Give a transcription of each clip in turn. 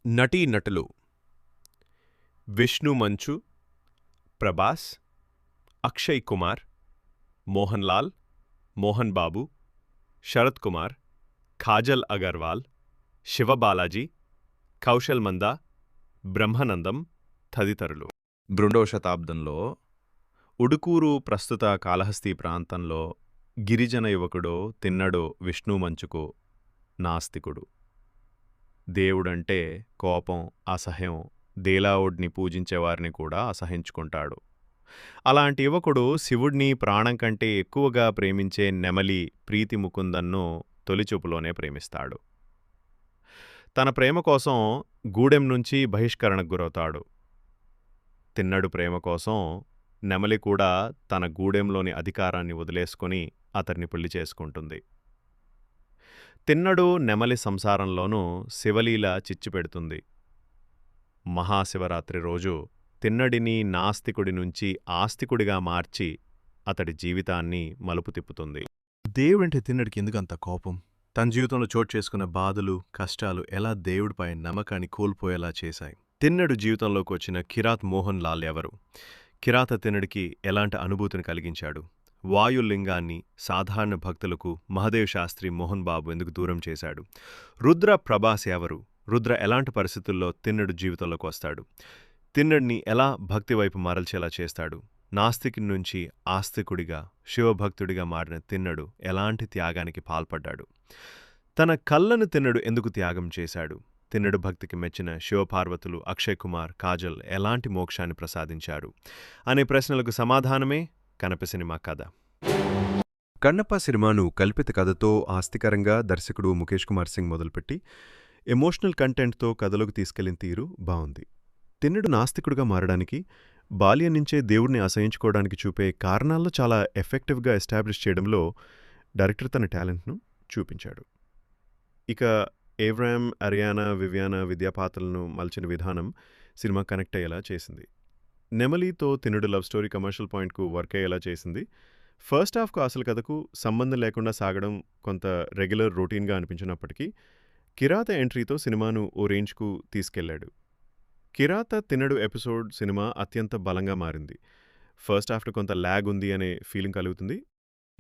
నటీనటులు విష్ణు మంచు, ప్రభాస్, అక్షయ్ కుమార్, మోహన్ లాల్, మోహన్ బాబు, శరత్ కుమార్, కాజల్ అగర్వాల్, శివబాలాజీ, కౌశల్ మందా, బ్రహ్మానందం తదితరులు. 2వ శతాబ్దంలో ఉడుకూరు ప్రస్తుత కాళహస్తి ప్రాంతంలో గిరిజన యువకుడో తిన్నడో విష్ణు మంచుకు నాస్తికుడు. దేవుడంటే కోపం, అసహ్యం, దేలావుడ్ని పూజించేవారిని కూడా అసహించుకుంటాడు. అలాంటి యువకుడు శివుడ్ని ప్రాణం కంటే ఎక్కువగా ప్రేమించే నెమలి ప్రీతి ముకుందన్ను తొలిచూపులోనే ప్రేమిస్తాడు. తన ప్రేమ కోసం గూడెం నుంచి బహిష్కరణకు గురవుతాడు. తిన్నడు ప్రేమ కోసం నెమలి కూడా తన గూడెంలోని అధికారాన్ని వదిలేసుకుని అతన్ని పెళ్లి చేసుకుంటుంది. తిన్నడు నెమలి సంసారంలోనూ శివలీల చిచ్చుపెడుతుంది. మహాశివరాత్రి రోజు తిన్నడిని నాస్తికుడి నుంచి ఆస్తికుడిగా మార్చి అతడి జీవితాన్ని మలుపు తిప్పుతుంది. దేవుడంటే తిన్నడికి ఎందుకంత కోపం? తన జీవితంలో చోటు చేసుకున్న బాధలు, కష్టాలు ఎలా దేవుడిపై నమ్మకాన్ని కోల్పోయేలా చేశాయి? తిన్నడు జీవితంలోకి వచ్చిన కిరాత్ మోహన్ లాల్ ఎవరు? కిరాత తిన్నడికి ఎలాంటి అనుభూతిని కలిగించాడు? వాయులింగాన్ని సాధారణ భక్తులకు మహదేవ్ శాస్త్రి మోహన్ బాబు ఎందుకు దూరం చేశాడు? రుద్ర ప్రభాస్ ఎవరు? రుద్ర ఎలాంటి పరిస్థితుల్లో తిన్నడు జీవితంలోకి వస్తాడు? తిన్నడిని ఎలా భక్తి వైపు మరల్చేలా చేస్తాడు? నాస్తికుడి నుంచి ఆస్తికుడిగా, శివభక్తుడిగా మారిన తిన్నడు ఎలాంటి త్యాగానికి పాల్పడ్డాడు? తన కళ్ళను తిన్నడు ఎందుకు త్యాగం చేశాడు? తిన్నడు భక్తికి మెచ్చిన శివపార్వతులు, అక్షయ్ కుమార్, కాజల్ ఎలాంటి మోక్షాన్ని ప్రసాదించారు అనే ప్రశ్నలకు సమాధానమే కన్నప్ప సినిమా కథ. కన్నప్ప సినిమాను కల్పిత కథతో ఆస్తికరంగా దర్శకుడు ముఖేష్ కుమార్ సింగ్ మొదలుపెట్టి ఎమోషనల్ కంటెంట్తో కథలోకి తీసుకెళ్లిన తీరు బావుంది. తిన్నడు నాస్తికుడుగా మారడానికి, బాల్యం నుంచే దేవుడిని అసహించుకోవడానికి చూపే కారణాల్లో చాలా ఎఫెక్టివ్గా ఎస్టాబ్లిష్ చేయడంలో డైరెక్టర్ తన టాలెంట్ను చూపించాడు. ఇక ఏవ్రామ్, అరియానా, వివియానా విద్యాపాత్రలను మలిచిన విధానం సినిమా కనెక్ట్ అయ్యేలా చేసింది. నెమలితో తిన్నడు లవ్ స్టోరీ కమర్షియల్ పాయింట్కు వర్క్ అయ్యేలా చేసింది. ఫస్ట్ హాఫ్కు అసలు కథకు సంబంధం లేకుండా సాగడం కొంత రెగ్యులర్ రొటీన్గా అనిపించినప్పటికీ కిరాత ఎంట్రీతో సినిమాను ఓ రేంజ్కు తీసుకెళ్లాడు. కిరాత తిన్నడు ఎపిసోడ్ సినిమా అత్యంత బలంగా మారింది. ఫస్ట్ హాఫ్లో కొంత ల్యాగ్ ఉంది అనే ఫీలింగ్ కలుగుతుంది.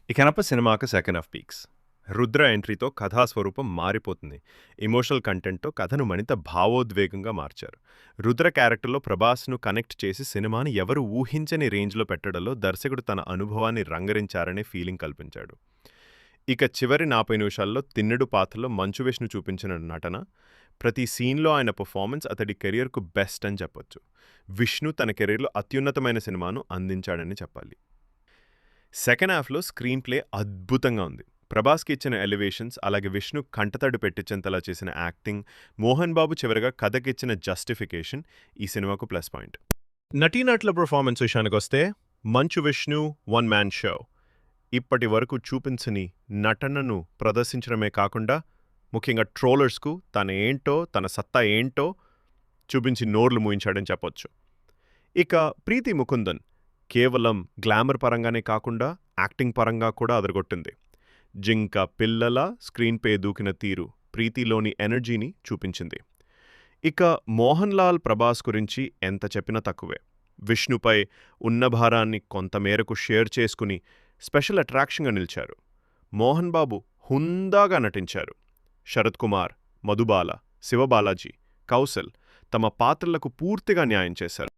ఈ కన్నప్ప సినిమాకు సెకండ్ హాఫ్ పీక్స్. రుద్ర ఎంట్రీతో కథాస్వరూపం మారిపోతుంది. ఎమోషనల్ కంటెంట్తో కథను మరింత భావోద్వేగంగా మార్చారు. రుద్ర క్యారెక్టర్లో ప్రభాస్ను కనెక్ట్ చేసి సినిమాని ఎవరు ఊహించని రేంజ్లో పెట్టడంలో దర్శకుడు తన అనుభవాన్ని రంగరించారనే ఫీలింగ్ కల్పించాడు. ఇక చివరి 40 నిమిషాల్లో తిన్నడు పాత్రలో మంచు విష్ణు చూపించిన నటన, ప్రతి సీన్లో ఆయన పర్ఫార్మెన్స్ అతడి కెరియర్కు బెస్ట్ అని చెప్పొచ్చు. విష్ణు తన కెరీర్లో అత్యున్నతమైన సినిమాను అందించాడని చెప్పాలి. సెకండ్ హాఫ్లో స్క్రీన్ ప్లే అద్భుతంగా ఉంది. ప్రభాస్కి ఇచ్చిన ఎలివేషన్స్, అలాగే విష్ణు కంటతడి పెట్టించేంతలా చేసిన యాక్టింగ్, మోహన్ బాబు చివరిగా కథకిచ్చిన జస్టిఫికేషన్ ఈ సినిమాకు ప్లస్ పాయింట్. నటీనటుల పర్ఫార్మెన్స్ విషయానికొస్తే Manchu Vishnu one man show. ఇప్పటి వరకు చూపించని నటనను ప్రదర్శించడమే కాకుండా ముఖ్యంగా ట్రోలర్స్కు తన సత్తా ఏంటో చూపించి నోర్లు మూయించాడని చెప్పొచ్చు. ఇక ప్రీతి ముకుందన్ కేవలం గ్లామర్ పరంగానే కాకుండా యాక్టింగ్ పరంగా కూడా అదరగొట్టింది. జింక పిల్లల స్క్రీన్ పే దూకిన తీరు ప్రీతిలోని ఎనర్జీని చూపించింది. ఇక మోహన్ లాల్, ప్రభాస్ గురించి ఎంత చెప్పినా తక్కువే. విష్ణుపై ఉన్న భారాన్ని కొంతమేరకు షేర్ చేసుకుని స్పెషల్ అట్రాక్షన్గా నిలిచారు. మోహన్ బాబు హుందాగా నటించారు. శరత్ కుమార్, మధుబాల, శివబాలాజీ, కౌశల్ తమ పాత్రలకు పూర్తిగా న్యాయం చేశారు.